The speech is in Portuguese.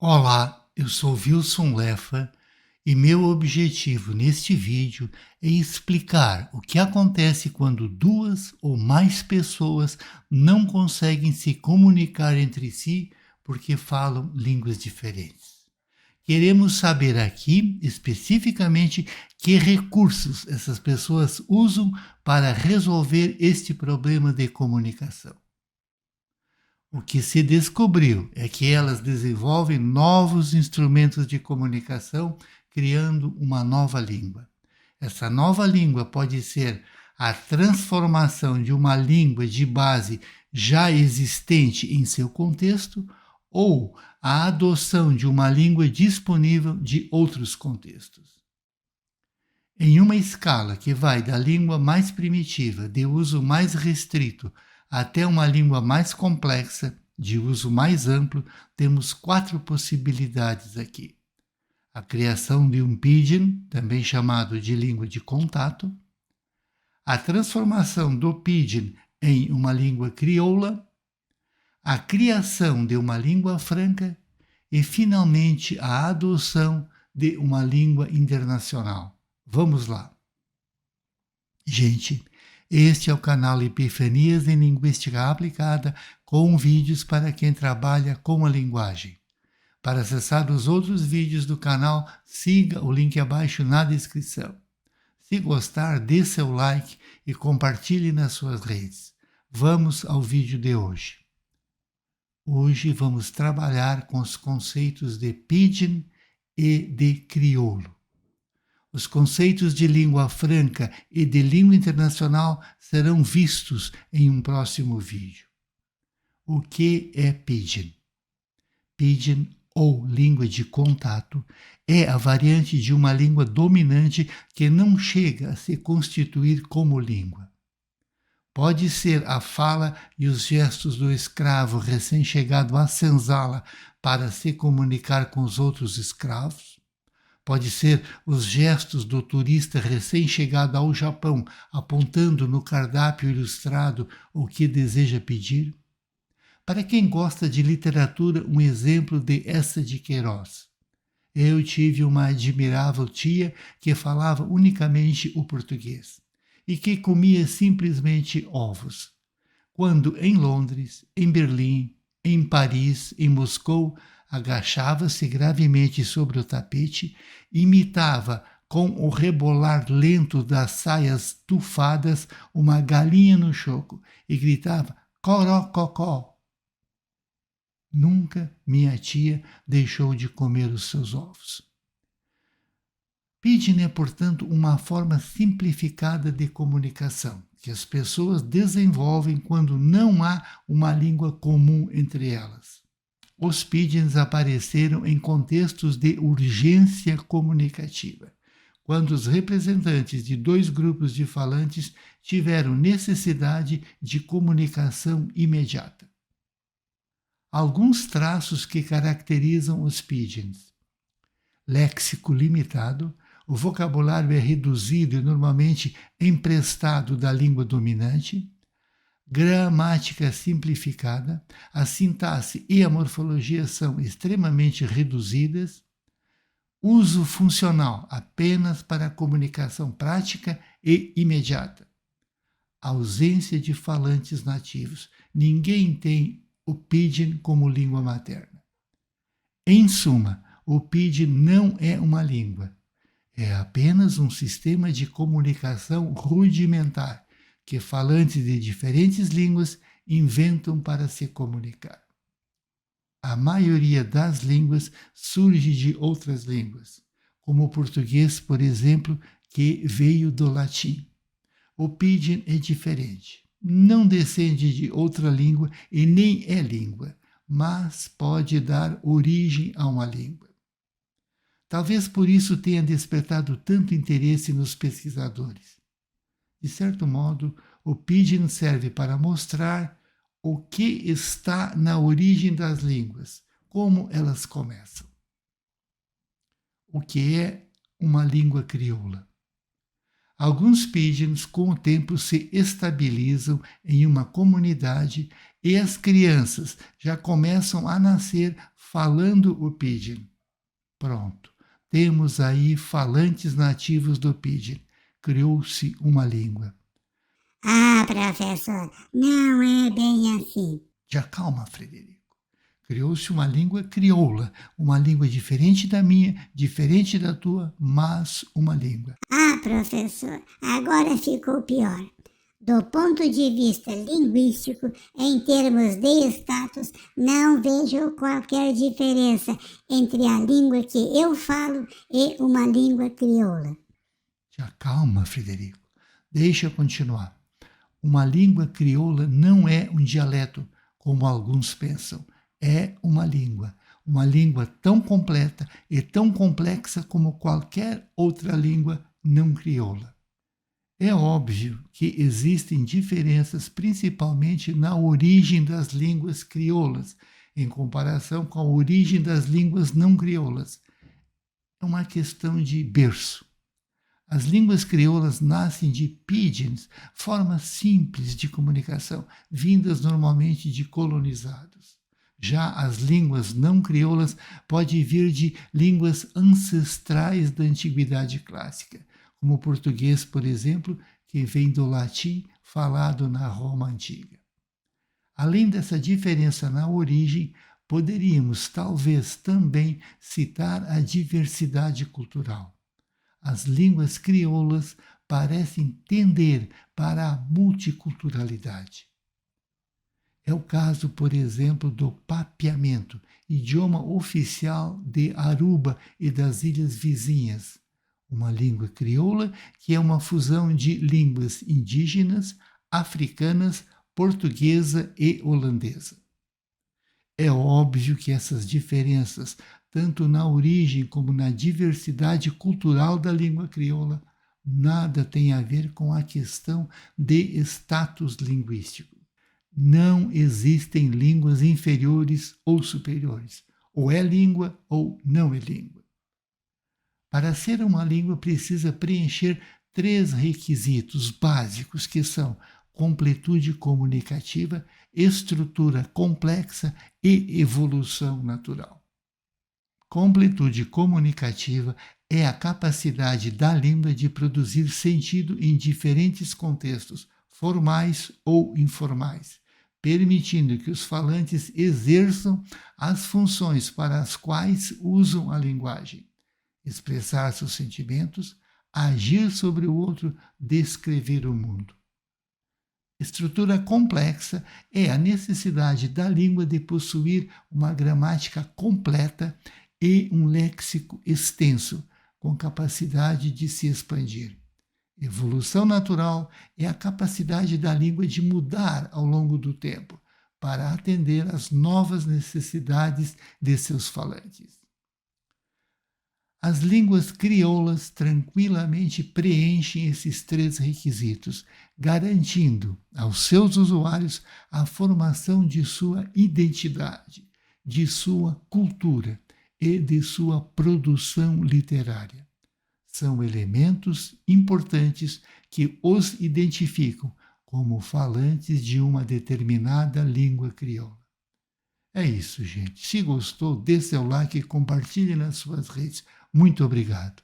Olá, eu sou Wilson Lefa e meu objetivo neste vídeo é explicar o que acontece quando duas ou mais pessoas não conseguem se comunicar entre si porque falam línguas diferentes. Queremos saber aqui especificamente que recursos essas pessoas usam para resolver este problema de comunicação. O que se descobriu é que elas desenvolvem novos instrumentos de comunicação, criando uma nova língua. Essa nova língua pode ser a transformação de uma língua de base já existente em seu contexto ou a adoção de uma língua disponível de outros contextos. Em uma escala que vai da língua mais primitiva, de uso mais restrito, até uma língua mais complexa, de uso mais amplo, temos 4 possibilidades aqui. A criação de um pidgin, também chamado de língua de contato, a transformação do pidgin em uma língua crioula, a criação de uma língua franca e, finalmente, a adoção de uma língua internacional. Vamos lá. Gente, este é o canal Epifanias em Linguística Aplicada, com vídeos para quem trabalha com a linguagem. Para acessar os outros vídeos do canal, siga o link abaixo na descrição. Se gostar, dê seu like e compartilhe nas suas redes. Vamos ao vídeo de hoje. Hoje vamos trabalhar com os conceitos de pidgin e de crioulo. Os conceitos de língua franca e de língua internacional serão vistos em um próximo vídeo. O que é pidgin? Pidgin, ou língua de contato, é a variante de uma língua dominante que não chega a se constituir como língua. Pode ser a fala e os gestos do escravo recém-chegado à senzala para se comunicar com os outros escravos. Pode ser os gestos do turista recém-chegado ao Japão, apontando no cardápio ilustrado o que deseja pedir. Para quem gosta de literatura, um exemplo de Eça de Queiroz. Eu tive uma admirável tia que falava unicamente o português e que comia simplesmente ovos. Quando em Londres, em Berlim, em Paris, em Moscou, agachava-se gravemente sobre o tapete, imitava com o rebolar lento das saias tufadas uma galinha no choco e gritava corococó. Nunca minha tia deixou de comer os seus ovos. Pidgin é, portanto, uma forma simplificada de comunicação que as pessoas desenvolvem quando não há uma língua comum entre elas. Os pidgins apareceram em contextos de urgência comunicativa, quando os representantes de dois grupos de falantes tiveram necessidade de comunicação imediata. Alguns traços que caracterizam os pidgins: léxico limitado, o vocabulário é reduzido e normalmente emprestado da língua dominante, gramática simplificada, a sintaxe e a morfologia são extremamente reduzidas, uso funcional apenas para a comunicação prática e imediata, ausência de falantes nativos. Ninguém tem o pidgin como língua materna. Em suma, o pidgin não é uma língua. É apenas um sistema de comunicação rudimentar que falantes de diferentes línguas inventam para se comunicar. A maioria das línguas surge de outras línguas, como o português, por exemplo, que veio do latim. O pidgin é diferente. Não descende de outra língua e nem é língua, mas pode dar origem a uma língua. Talvez por isso tenha despertado tanto interesse nos pesquisadores. De certo modo, o pidgin serve para mostrar o que está na origem das línguas, como elas começam. O que é uma língua crioula? Alguns pidgins, com o tempo, se estabilizam em uma comunidade E as crianças já começam a nascer falando o Pidgin. Pronto, temos aí falantes nativos do Pidgin. Criou-se uma língua. Ah, professor, não é bem assim. Já calma, Frederico. Criou-se uma língua crioula, uma língua diferente da minha, diferente da tua, mas uma língua. Ah, professor, agora ficou pior. Do ponto de vista linguístico, em termos de status, não vejo qualquer diferença entre a língua que eu falo e uma língua crioula. Já calma, Frederico. Deixa eu continuar. Uma língua crioula não é um dialeto, como alguns pensam. É uma língua tão completa e tão complexa como qualquer outra língua não crioula. É óbvio que existem diferenças, principalmente na origem das línguas crioulas, em comparação com a origem das línguas não crioulas. É uma questão de berço. As línguas crioulas nascem de pidgins, formas simples de comunicação, vindas normalmente de colonizados. Já as línguas não crioulas podem vir de línguas ancestrais da antiguidade clássica, como o português, por exemplo, que vem do latim falado na Roma antiga. Além dessa diferença na origem, poderíamos talvez também citar a diversidade cultural. As línguas crioulas parecem tender para a multiculturalidade. É o caso, por exemplo, do papiamento, idioma oficial de Aruba e das ilhas vizinhas, uma língua crioula que é uma fusão de línguas indígenas, africanas, portuguesa e holandesa. É óbvio que essas diferenças, tanto na origem como na diversidade cultural da língua crioula, nada tem a ver com a questão de status linguístico. Não existem línguas inferiores ou superiores. Ou é língua ou não é língua. Para ser uma língua, precisa preencher 3 requisitos básicos, que são completude comunicativa, estrutura complexa e evolução natural. Completude comunicativa é a capacidade da língua de produzir sentido em diferentes contextos, formais ou informais, permitindo que os falantes exerçam as funções para as quais usam a linguagem: expressar seus sentimentos, agir sobre o outro, descrever o mundo. Estrutura complexa é a necessidade da língua de possuir uma gramática completa e um léxico extenso, com capacidade de se expandir. Evolução natural é a capacidade da língua de mudar ao longo do tempo, para atender às novas necessidades de seus falantes. As línguas crioulas tranquilamente preenchem esses 3 requisitos, garantindo aos seus usuários a formação de sua identidade, de sua cultura e de sua produção literária. São elementos importantes que os identificam como falantes de uma determinada língua crioula. É isso, gente. Se gostou, dê seu like e compartilhe nas suas redes. Muito obrigado.